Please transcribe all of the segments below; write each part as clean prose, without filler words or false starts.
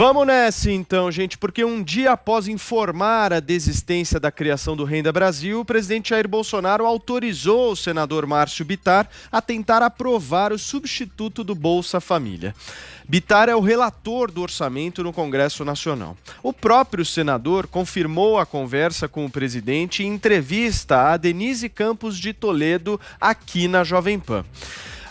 Vamos nessa então, gente, porque um dia após informar a desistência da criação do Renda Brasil, o presidente Jair Bolsonaro autorizou o senador Márcio Bittar a tentar aprovar o substituto do Bolsa Família. Bittar é o relator do orçamento no Congresso Nacional. O próprio senador confirmou a conversa com o presidente em entrevista a Denise Campos de Toledo aqui na Jovem Pan.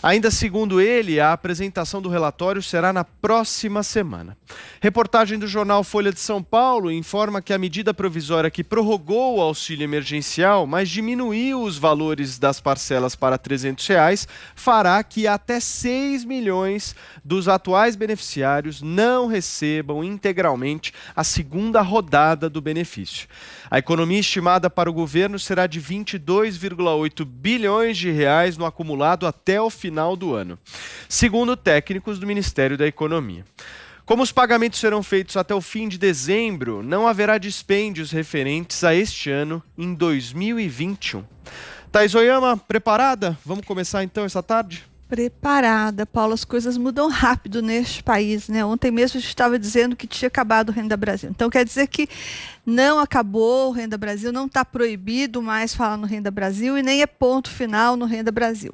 Ainda segundo ele, a apresentação do relatório será na próxima semana. Reportagem do jornal Folha de São Paulo informa que a medida provisória que prorrogou o auxílio emergencial, mas diminuiu os valores das parcelas para R$ 300, fará que até 6 milhões dos atuais beneficiários não recebam integralmente a segunda rodada do benefício. A economia estimada para o governo será de 22,8 bilhões de reais no acumulado até o final do ano, segundo técnicos do Ministério da Economia. Como os pagamentos serão feitos até o fim de dezembro, não haverá dispêndios referentes a este ano em 2021. Thaís Oyama, preparada? Vamos começar então essa tarde? Preparada, Paulo. As coisas mudam rápido neste país, né? Ontem mesmo a gente estava dizendo que tinha acabado o Renda Brasil. Então quer dizer que não acabou o Renda Brasil, não está proibido mais falar no Renda Brasil e nem é ponto final no Renda Brasil.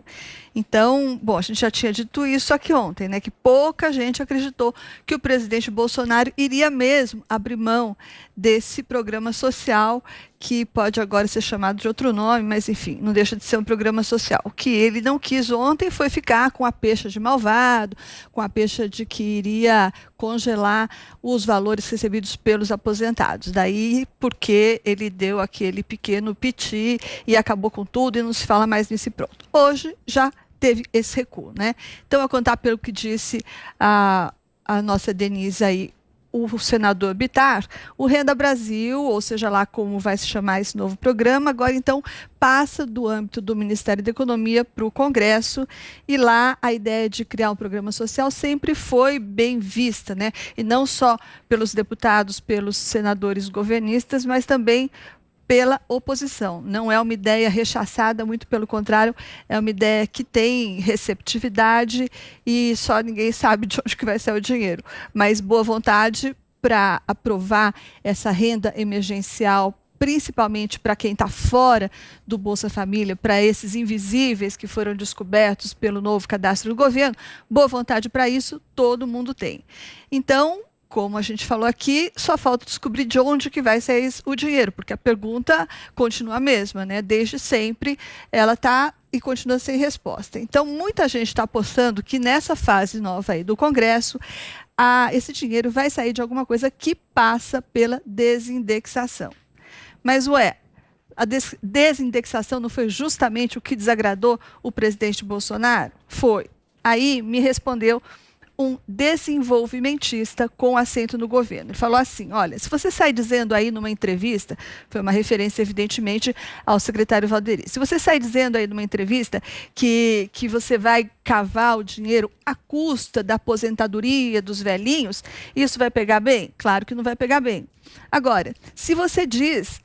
Então, bom, a gente já tinha dito isso aqui ontem, né? Que pouca gente acreditou que o presidente Bolsonaro iria mesmo abrir mão desse programa social, que pode agora ser chamado de outro nome, mas enfim, não deixa de ser um programa social. O que ele não quis ontem foi ficar com a pecha de malvado, com a pecha de que iria congelar os valores recebidos pelos aposentados. Daí porque ele deu aquele pequeno piti e acabou com tudo e não se fala mais nisso e pronto. Hoje já teve esse recuo, né? Então, a contar pelo que disse a nossa Denise aí, o senador Bittar, o Renda Brasil, ou seja lá como vai se chamar esse novo programa, agora então passa do âmbito do Ministério da Economia para o Congresso, e lá a ideia de criar um programa social sempre foi bem vista, né? E não só pelos deputados, pelos senadores governistas, mas também pela oposição. Não é uma ideia rechaçada, muito pelo contrário, é uma ideia que tem receptividade e só ninguém sabe de onde que vai sair o dinheiro. Mas boa vontade para aprovar essa renda emergencial, principalmente para quem está fora do Bolsa Família, para esses invisíveis que foram descobertos pelo novo cadastro do governo, boa vontade para isso todo mundo tem. Então, como a gente falou aqui, só falta descobrir de onde que vai sair o dinheiro, porque a pergunta continua a mesma, né? Desde sempre ela está e continua sem resposta. Então, muita gente está apostando que nessa fase nova aí do Congresso, esse dinheiro vai sair de alguma coisa que passa pela desindexação. Mas, a desindexação não foi justamente o que desagradou o presidente Bolsonaro? Foi. Aí me respondeu um desenvolvimentista com assento no governo. Ele falou assim, olha, se você sai dizendo aí numa entrevista, foi uma referência evidentemente ao secretário Valderi, se você sai dizendo aí numa entrevista que você vai cavar o dinheiro à custa da aposentadoria dos velhinhos, isso vai pegar bem? Claro que não vai pegar bem. Agora, se você diz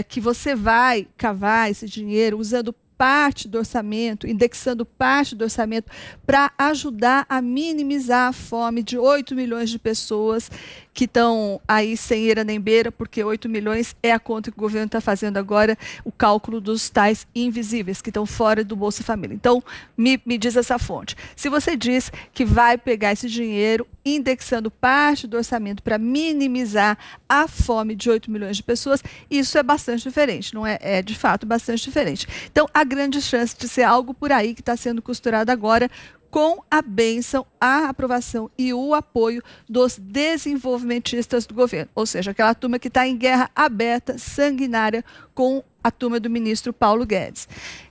que você vai cavar esse dinheiro usando parte do orçamento, indexando parte do orçamento para ajudar a minimizar a fome de 8 milhões de pessoas que estão aí sem eira nem beira, porque 8 milhões é a conta que o governo está fazendo agora, o cálculo dos tais invisíveis, que estão fora do Bolsa Família. Então, me diz essa fonte. Se você diz que vai pegar esse dinheiro indexando parte do orçamento para minimizar a fome de 8 milhões de pessoas, isso é bastante diferente, não é? É, de fato, bastante diferente. Então, há grande chance de ser algo por aí que está sendo costurado agora com a bênção, a aprovação e o apoio dos desenvolvimentistas do governo. Ou seja, aquela turma que está em guerra aberta, sanguinária, com a turma do ministro Paulo Guedes.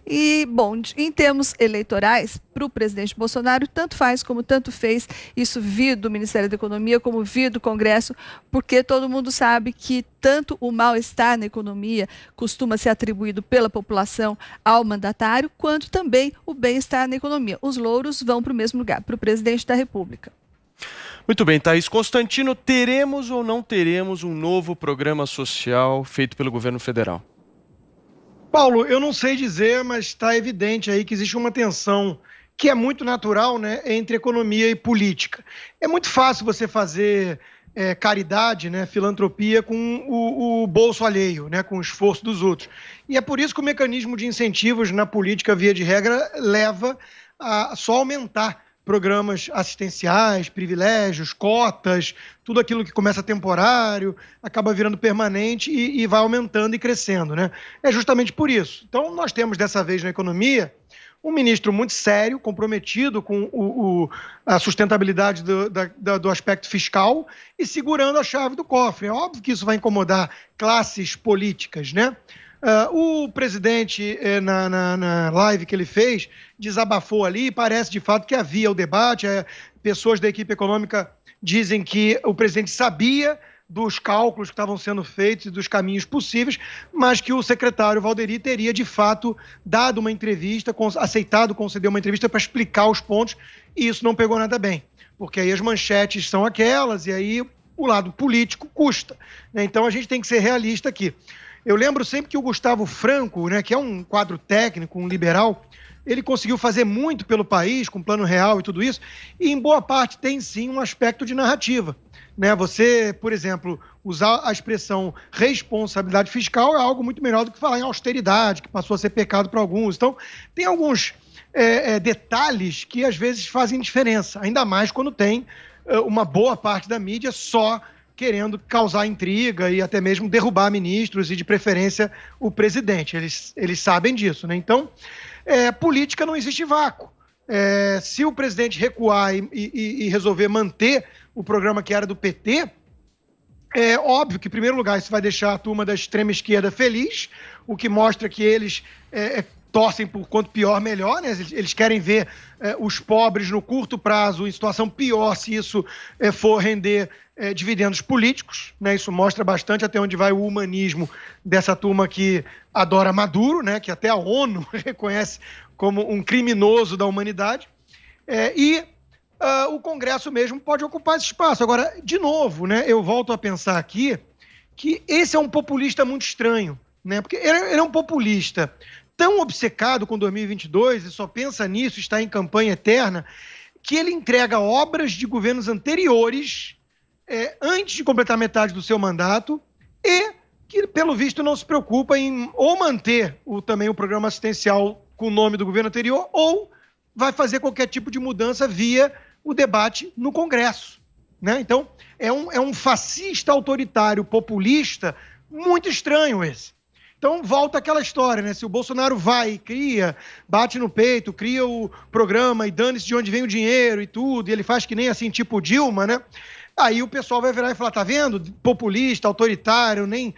E, bom, em termos eleitorais, para o presidente Bolsonaro, tanto faz como tanto fez, isso vir do Ministério da Economia como vir do Congresso, porque todo mundo sabe que tanto o mal-estar na economia costuma ser atribuído pela população ao mandatário, quanto também o bem-estar na economia. Os louros vão para o mesmo lugar, para o presidente da República. Muito bem, Thaís. Constantino, teremos ou não teremos um novo programa social feito pelo governo federal? Paulo, eu não sei dizer, mas está evidente aí que existe uma tensão que é muito natural, né, entre economia e política. É muito fácil você fazer caridade, né, filantropia com o bolso alheio, né, com o esforço dos outros. E é por isso que o mecanismo de incentivos na política, via de regra, leva a só aumentar programas assistenciais, privilégios, cotas, tudo aquilo que começa temporário, acaba virando permanente e vai aumentando e crescendo, né? É justamente por isso. Então, nós temos dessa vez na economia um ministro muito sério, comprometido com a sustentabilidade do aspecto fiscal e segurando a chave do cofre. É óbvio que isso vai incomodar classes políticas, né? O presidente, na live que ele fez, desabafou ali, parece de fato que havia o debate, pessoas da equipe econômica dizem que o presidente sabia dos cálculos que estavam sendo feitos e dos caminhos possíveis, mas que o secretário Valderi teria, de fato, dado uma entrevista, aceitado conceder uma entrevista para explicar os pontos, e isso não pegou nada bem, porque aí as manchetes são aquelas, e aí o lado político custa, né? Então a gente tem que ser realista aqui. Eu lembro sempre que o Gustavo Franco, né, que é um quadro técnico, um liberal, ele conseguiu fazer muito pelo país, com plano real e tudo isso, e em boa parte tem sim um aspecto de narrativa, né? Você, por exemplo, usar a expressão responsabilidade fiscal é algo muito melhor do que falar em austeridade, que passou a ser pecado para alguns. Então, tem alguns detalhes que às vezes fazem diferença, ainda mais quando tem uma boa parte da mídia só querendo causar intriga e até mesmo derrubar ministros e, de preferência, o presidente. Eles sabem disso, né? Então, política não existe vácuo. Se o presidente recuar e resolver manter o programa que era do PT, é óbvio que, em primeiro lugar, isso vai deixar a turma da extrema esquerda feliz, o que mostra que eles torcem por quanto pior, melhor, né? Eles querem ver os pobres no curto prazo em situação pior se isso for render dividendos políticos, né? Isso mostra bastante até onde vai o humanismo dessa turma que adora Maduro, né? Que até a ONU reconhece como um criminoso da humanidade. O Congresso mesmo pode ocupar esse espaço. Agora, de novo, né? Eu volto a pensar aqui que esse é um populista muito estranho, né? Porque ele é um populista tão obcecado com 2022 e só pensa nisso, está em campanha eterna, que ele entrega obras de governos anteriores antes de completar metade do seu mandato e que, pelo visto, não se preocupa em ou manter também o programa assistencial com o nome do governo anterior ou vai fazer qualquer tipo de mudança via o debate no Congresso, né? Então, é um fascista autoritário populista muito estranho esse. Então, volta aquela história, né? Se o Bolsonaro vai, cria, bate no peito, cria o programa e dane-se de onde vem o dinheiro e tudo, e ele faz que nem assim, tipo Dilma, né? Aí o pessoal vai virar e falar, tá vendo? Populista, autoritário, nem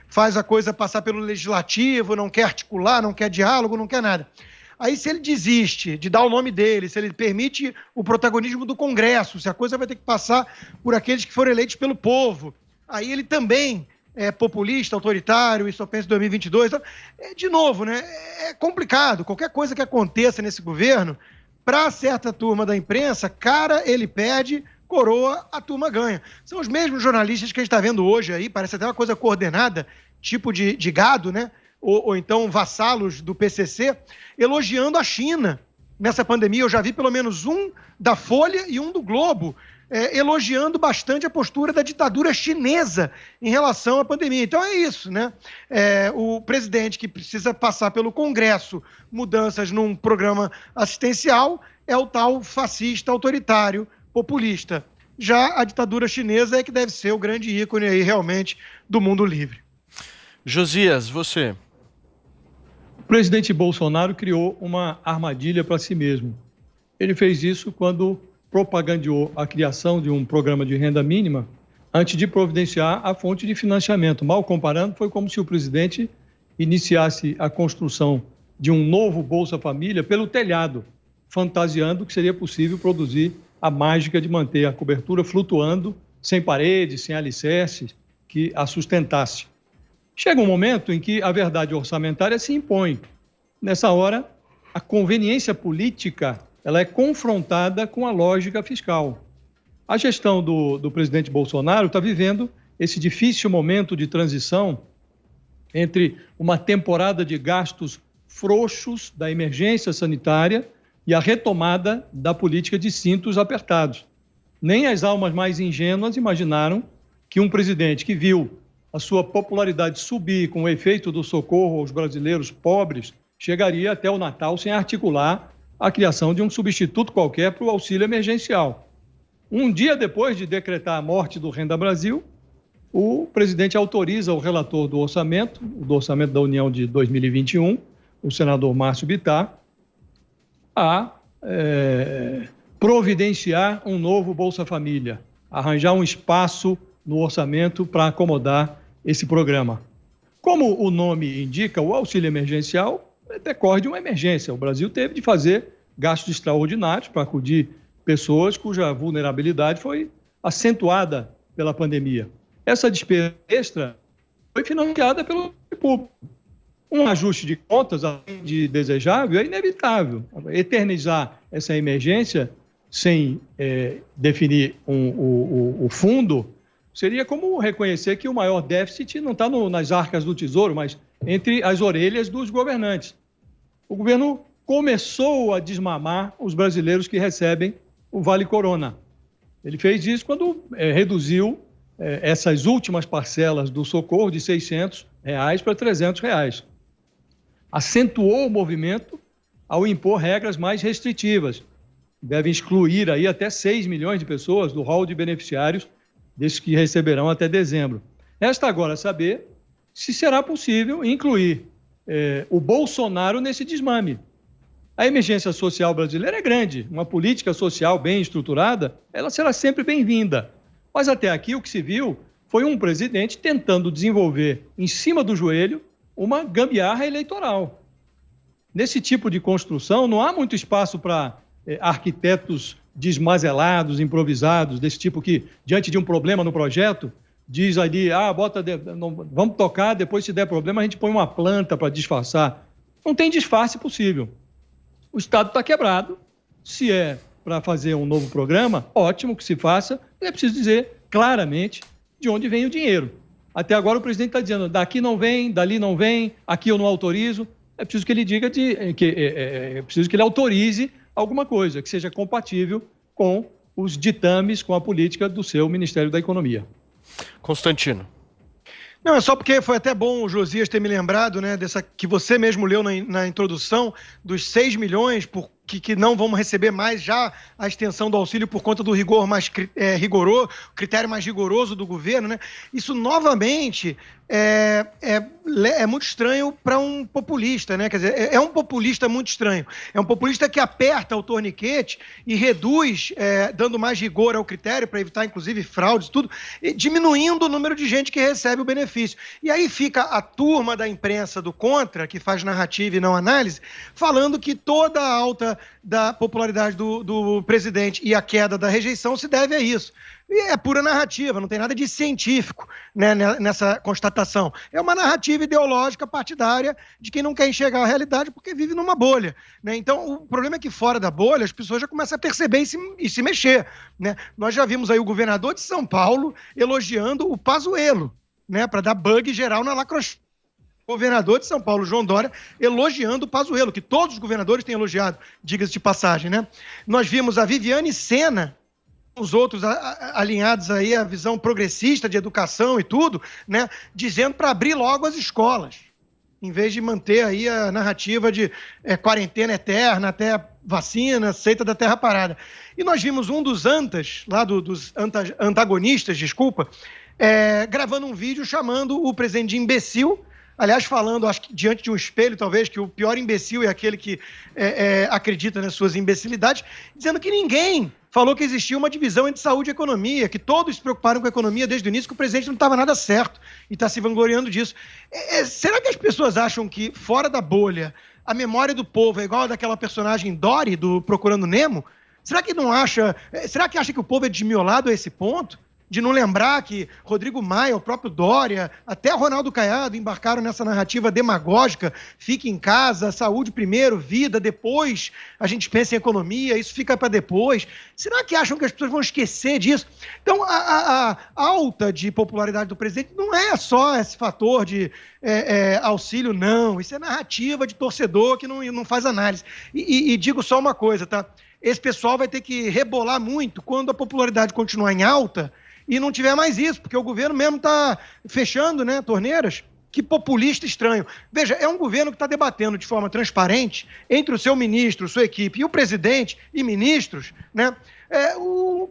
faz a coisa passar pelo legislativo, não quer articular, não quer diálogo, não quer nada. Aí, se ele desiste de dar o nome dele, se ele permite o protagonismo do Congresso, se a coisa vai ter que passar por aqueles que foram eleitos pelo povo, aí ele também é populista, autoritário, e só pensa em 2022. Então, de novo, né? É complicado. Qualquer coisa que aconteça nesse governo, para certa turma da imprensa, cara, ele perde, coroa, a turma ganha. São os mesmos jornalistas que a gente está vendo hoje aí, parece até uma coisa coordenada, tipo de gado, né? Ou então vassalos do PCC, elogiando a China nessa pandemia. Eu já vi pelo menos um da Folha e um do Globo, elogiando bastante a postura da ditadura chinesa em relação à pandemia. Então é isso, né? O presidente que precisa passar pelo Congresso mudanças num programa assistencial é o tal fascista autoritário populista. Já a ditadura chinesa é que deve ser o grande ícone aí realmente do mundo livre. Josias, você. O presidente Bolsonaro criou uma armadilha para si mesmo. Ele fez isso quando propagandeou a criação de um programa de renda mínima antes de providenciar a fonte de financiamento. Mal comparando, foi como se o presidente iniciasse a construção de um novo Bolsa Família pelo telhado, fantasiando que seria possível produzir a mágica de manter a cobertura flutuando, sem paredes, sem alicerces, que a sustentasse. Chega um momento em que a verdade orçamentária se impõe. Nessa hora, a conveniência política ela é confrontada com a lógica fiscal. A gestão do presidente Bolsonaro está vivendo esse difícil momento de transição entre uma temporada de gastos frouxos da emergência sanitária e a retomada da política de cintos apertados. Nem as almas mais ingênuas imaginaram que um presidente que viu a sua popularidade subir com o efeito do socorro aos brasileiros pobres chegaria até o Natal sem articular a criação de um substituto qualquer para o auxílio emergencial. Um dia depois de decretar a morte do Renda Brasil, o presidente autoriza o relator do orçamento da União de 2021, o senador Márcio Bittar, a providenciar um novo Bolsa Família, arranjar um espaço no orçamento para acomodar esse programa. Como o nome indica, o auxílio emergencial decorre de uma emergência. O Brasil teve de fazer gastos extraordinários para acudir pessoas cuja vulnerabilidade foi acentuada pela pandemia. Essa despesa extra foi financiada pelo público. Um ajuste de contas, além de desejável, é inevitável. Eternizar essa emergência sem definir o fundo seria como reconhecer que o maior déficit não está nas arcas do Tesouro, mas entre as orelhas dos governantes. O governo começou a desmamar os brasileiros que recebem o Vale Corona. Ele fez isso quando reduziu essas últimas parcelas do socorro de R$600 para R$300. Acentuou o movimento ao impor regras mais restritivas. Devem excluir aí até 6 milhões de pessoas do rol de beneficiários desses que receberão até dezembro. Resta agora saber se será possível incluir o Bolsonaro nesse desmame. A emergência social brasileira é grande. Uma política social bem estruturada, ela será sempre bem-vinda. Mas até aqui o que se viu foi um presidente tentando desenvolver, em cima do joelho, uma gambiarra eleitoral. Nesse tipo de construção, não há muito espaço para arquitetos desmazelados, improvisados, desse tipo que, diante de um problema no projeto, diz ali, vamos tocar, depois se der problema a gente põe uma planta para disfarçar. Não tem disfarce possível. O Estado está quebrado. Se é para fazer um novo programa, ótimo que se faça, é preciso dizer claramente de onde vem o dinheiro. Até agora o presidente está dizendo, daqui não vem, dali não vem, aqui eu não autorizo. É preciso que ele diga é preciso que ele autorize alguma coisa que seja compatível com os ditames, com a política do seu Ministério da Economia. Constantino. Não, é só porque foi até bom o Josias ter me lembrado, né, dessa que você mesmo leu na introdução, dos 6 milhões que não vamos receber mais já a extensão do auxílio por conta do rigor mais rigoroso, critério mais rigoroso do governo, né? Isso novamente é muito estranho para um populista, né? Quer dizer, é um populista muito estranho. É um populista que aperta o torniquete e reduz, dando mais rigor ao critério para evitar, inclusive, fraudes, tudo, e diminuindo o número de gente que recebe o benefício. E aí fica a turma da imprensa do contra, que faz narrativa e não análise, falando que toda a alta da popularidade do presidente e a queda da rejeição se deve a isso. E é pura narrativa, não tem nada de científico, né, nessa constatação. É uma narrativa ideológica partidária de quem não quer enxergar a realidade porque vive numa bolha, né? Então, o problema é que fora da bolha as pessoas já começam a perceber e se mexer, né? Nós já vimos aí o governador de São Paulo elogiando o Pazuello, né, para dar bug geral na lacroche. Governador de São Paulo, João Dória, elogiando o Pazuello, que todos os governadores têm elogiado, diga-se de passagem, né? Nós vimos a Viviane Sena, os outros alinhados aí à visão progressista de educação e tudo, né, dizendo para abrir logo as escolas, em vez de manter aí a narrativa de quarentena eterna até vacina, seita da terra parada. E nós vimos um dos antagonistas, gravando um vídeo chamando o presidente de imbecil. Aliás, falando, acho que diante de um espelho, talvez, que o pior imbecil é aquele que acredita nas suas imbecilidades, dizendo que ninguém falou que existia uma divisão entre saúde e economia, que todos se preocuparam com a economia desde o início, que o presidente não estava nada certo e está se vangloriando disso. Será que as pessoas acham que, fora da bolha, a memória do povo é igual a daquela personagem Dory, do Procurando Nemo? Será que acha que o povo é desmiolado a esse ponto? De não lembrar que Rodrigo Maia, o próprio Dória, até Ronaldo Caiado embarcaram nessa narrativa demagógica, fique em casa, saúde primeiro, vida, depois a gente pensa em economia, isso fica para depois. Será que acham que as pessoas vão esquecer disso? Então, a alta de popularidade do presidente não é só esse fator de auxílio, não. Isso é narrativa de torcedor que não faz análise. E digo só uma coisa, tá? esse pessoal vai ter que rebolar muito quando a popularidade continuar em alta e não tiver mais isso, porque o governo mesmo está fechando, né, torneiras. Que populista estranho. Veja, é um governo que está debatendo de forma transparente entre o seu ministro, sua equipe e o presidente e ministros, né,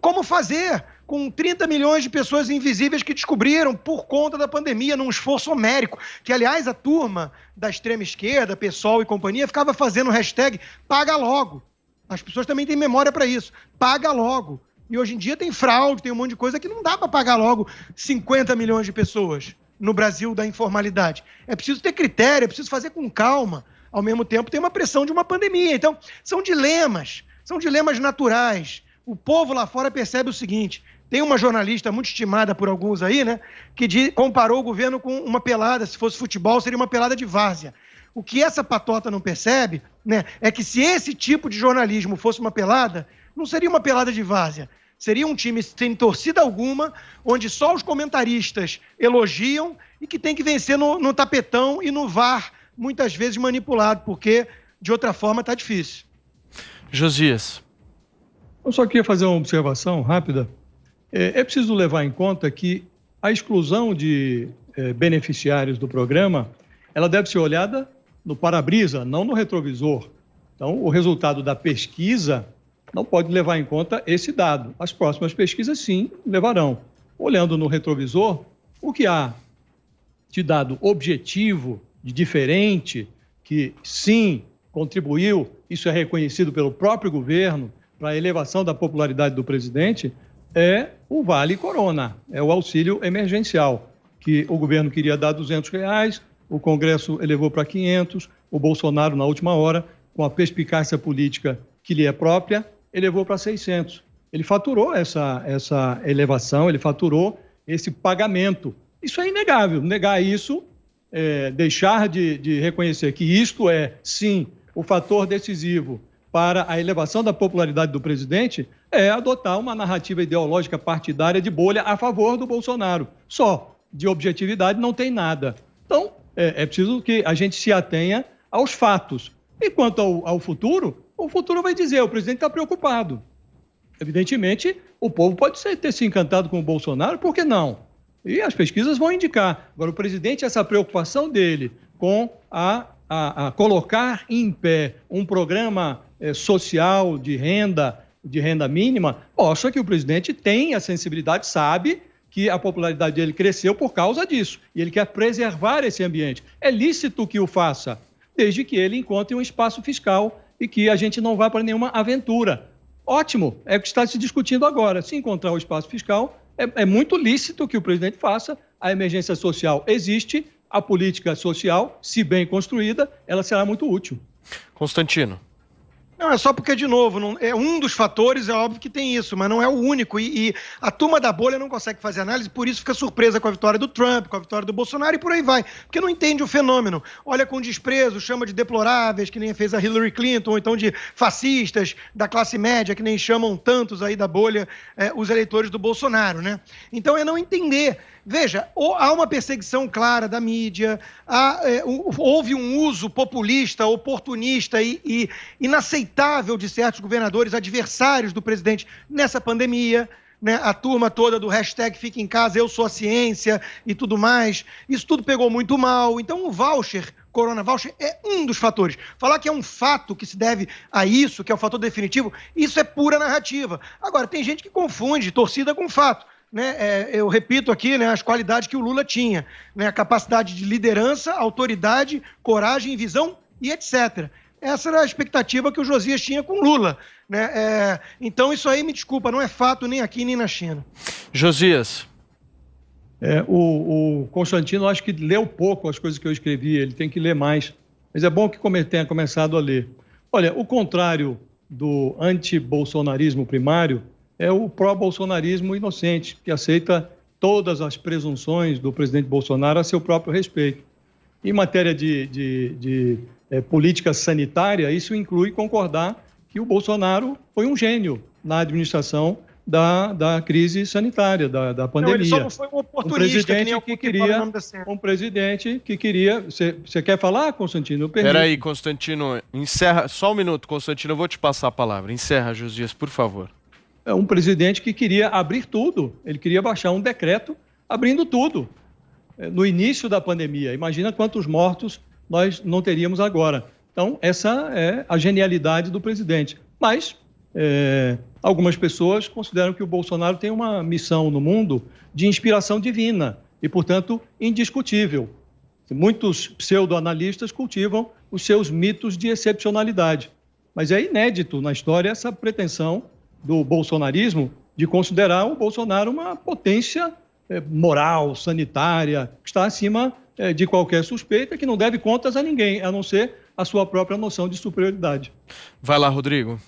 como fazer com 30 milhões de pessoas invisíveis que descobriram por conta da pandemia, num esforço homérico, que, aliás, a turma da extrema esquerda, PSOL e companhia, ficava fazendo o hashtag paga logo. As pessoas também têm memória para isso. Paga logo. E hoje em dia tem fraude, tem um monte de coisa que não dá para pagar logo 50 milhões de pessoas no Brasil da informalidade. É preciso ter critério, é preciso fazer com calma. Ao mesmo tempo, tem uma pressão de uma pandemia. Então, são dilemas naturais. O povo lá fora percebe o seguinte: tem uma jornalista muito estimada por alguns aí, né, que comparou o governo com uma pelada. Se fosse futebol, seria uma pelada de várzea. O que essa patota não percebe, né, é que se esse tipo de jornalismo fosse uma pelada, não seria uma pelada de várzea. Seria um time sem torcida alguma, onde só os comentaristas elogiam e que tem que vencer no tapetão e no VAR, muitas vezes manipulado, porque de outra forma está difícil. Josias. Eu só queria fazer uma observação rápida. É preciso levar em conta que a exclusão de beneficiários do programa, ela deve ser olhada no para-brisa, não no retrovisor. Então, o resultado da pesquisa não pode levar em conta esse dado. As próximas pesquisas, sim, levarão. Olhando no retrovisor, o que há de dado objetivo, de diferente, que sim contribuiu, isso é reconhecido pelo próprio governo, para a elevação da popularidade do presidente, é o Vale Corona, é o auxílio emergencial, que o governo queria dar R$200, o Congresso elevou para 500, o Bolsonaro, na última hora, com a perspicácia política que lhe é própria, elevou para 600. Ele faturou essa elevação, ele faturou esse pagamento. Isso é inegável. Negar isso, deixar de reconhecer que isto é, sim, o fator decisivo para a elevação da popularidade do presidente, é adotar uma narrativa ideológica partidária de bolha a favor do Bolsonaro. Só de objetividade não tem nada. Então, é preciso que a gente se atenha aos fatos. E quanto ao futuro, o futuro vai dizer, o presidente está preocupado. Evidentemente, o povo pode ter se encantado com o Bolsonaro, por que não? E as pesquisas vão indicar. Agora, o presidente, essa preocupação dele com a colocar em pé um programa social de renda mínima, mostra que o presidente tem a sensibilidade, sabe que a popularidade dele cresceu por causa disso. E ele quer preservar esse ambiente. É lícito que o faça, desde que ele encontre um espaço fiscal e que a gente não vá para nenhuma aventura. Ótimo, é o que está se discutindo agora. Se encontrar o espaço fiscal, é muito lícito que o presidente faça. A emergência social existe, a política social, se bem construída, ela será muito útil. Constantino. Não, é só porque, de novo, é um dos fatores, é óbvio que tem isso, mas não é o único. E a turma da bolha não consegue fazer análise, por isso fica surpresa com a vitória do Trump, com a vitória do Bolsonaro e por aí vai. Porque não entende o fenômeno. Olha com desprezo, chama de deploráveis, que nem fez a Hillary Clinton, ou então de fascistas da classe média, que nem chamam tantos aí da bolha os eleitores do Bolsonaro, né? Então é não entender. Veja, há uma perseguição clara da mídia, houve um uso populista, oportunista e inaceitável de certos governadores adversários do presidente nessa pandemia, né? A turma toda do hashtag Fica em Casa, eu sou a ciência e tudo mais. Isso tudo pegou muito mal. Então o voucher, Corona Voucher, é um dos fatores. Falar que é um fato que se deve a isso, que é o fator definitivo, isso é pura narrativa. Agora, tem gente que confunde torcida com fato. Né, eu repito aqui, né, as qualidades que o Lula tinha, né, a capacidade de liderança, autoridade, coragem, visão e etc. Essa era a expectativa que o Josias tinha com Lula. Né, então isso aí, me desculpa, não é fato nem aqui nem na China. Josias. O Constantino, acho que leu pouco as coisas que eu escrevi, ele tem que ler mais. Mas é bom que tenha começado a ler. Olha, o contrário do anti-bolsonarismo primário é o pró-bolsonarismo inocente, que aceita todas as presunções do presidente Bolsonaro a seu próprio respeito. Em matéria de política sanitária, isso inclui concordar que o Bolsonaro foi um gênio na administração da crise sanitária, da pandemia. Não, ele só não foi um oportunista, um presidente que queria... Você quer falar, Constantino? Espera aí, Constantino. Encerra. Só um minuto, Constantino. Eu vou te passar a palavra. Encerra, Josias, por favor. É um presidente que queria abrir tudo. Ele queria baixar um decreto abrindo tudo. No início da pandemia. Imagina quantos mortos nós não teríamos agora. Então, essa é a genialidade do presidente. Mas... algumas pessoas consideram que o Bolsonaro tem uma missão no mundo de inspiração divina e, portanto, indiscutível. Muitos pseudo-analistas cultivam os seus mitos de excepcionalidade. Mas é inédito na história essa pretensão do bolsonarismo de considerar o Bolsonaro uma potência moral, sanitária, que está acima de qualquer suspeita, que não deve contas a ninguém, a não ser a sua própria noção de superioridade. Vai lá, Rodrigo.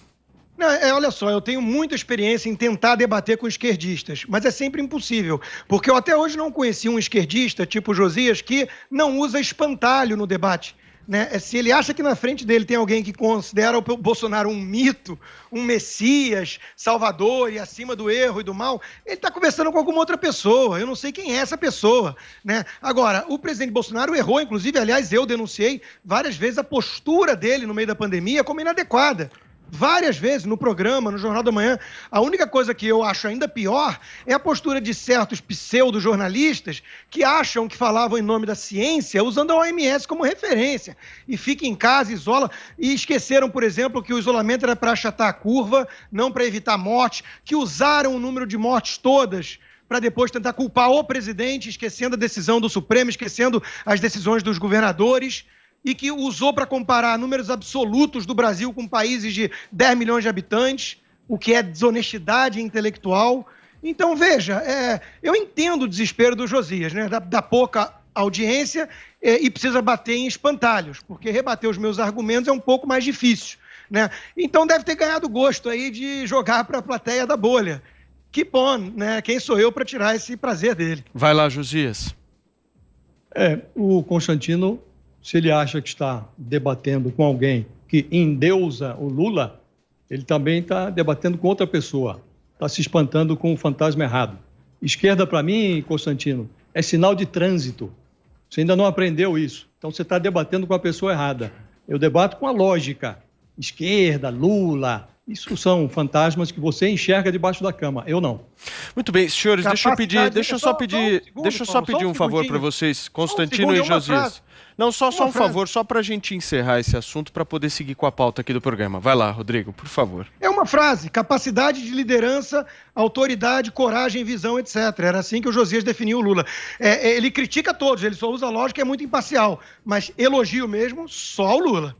Não, olha só, eu tenho muita experiência em tentar debater com esquerdistas, mas é sempre impossível, porque eu até hoje não conheci um esquerdista, tipo Josias, que não usa espantalho no debate. Né? Se ele acha que na frente dele tem alguém que considera o Bolsonaro um mito, um messias, salvador e acima do erro e do mal, ele está conversando com alguma outra pessoa. Eu não sei quem é essa pessoa. Né? Agora, o presidente Bolsonaro errou, inclusive, aliás, eu denunciei várias vezes a postura dele no meio da pandemia como inadequada. Várias vezes no programa, no Jornal da Manhã. A única coisa que eu acho ainda pior é a postura de certos pseudo-jornalistas que acham que falavam em nome da ciência usando a OMS como referência. E fica em casa, isola, e esqueceram, por exemplo, que o isolamento era para achatar a curva, não para evitar morte, que usaram o número de mortes todas para depois tentar culpar o presidente, esquecendo a decisão do Supremo, esquecendo as decisões dos governadores, e que usou para comparar números absolutos do Brasil com países de 10 milhões de habitantes, o que é desonestidade intelectual. Então, veja, eu entendo o desespero do Josias, né, da pouca audiência e precisa bater em espantalhos, porque rebater os meus argumentos é um pouco mais difícil. Né? Então, deve ter ganhado gosto aí de jogar para a plateia da bolha. Keep on, né? Quem sou eu para tirar esse prazer dele? Vai lá, Josias. O Constantino... Se ele acha que está debatendo com alguém que endeusa o Lula, ele também está debatendo com outra pessoa, está se espantando com o fantasma errado. Esquerda, para mim, Constantino, é sinal de trânsito. Você ainda não aprendeu isso. Então, você está debatendo com a pessoa errada. Eu debato com a lógica. Esquerda, Lula... Isso são fantasmas que você enxerga debaixo da cama. Eu não. Muito bem, senhores, deixa eu só pedir um favor para vocês, Constantino e Josias. Não, só um favor, só para a gente encerrar esse assunto, para poder seguir com a pauta aqui do programa. Vai lá, Rodrigo, por favor. É uma frase: capacidade de liderança, autoridade, coragem, visão, etc. Era assim que o Josias definiu o Lula. Ele critica todos, ele só usa lógica, é muito imparcial, mas elogio mesmo só o Lula.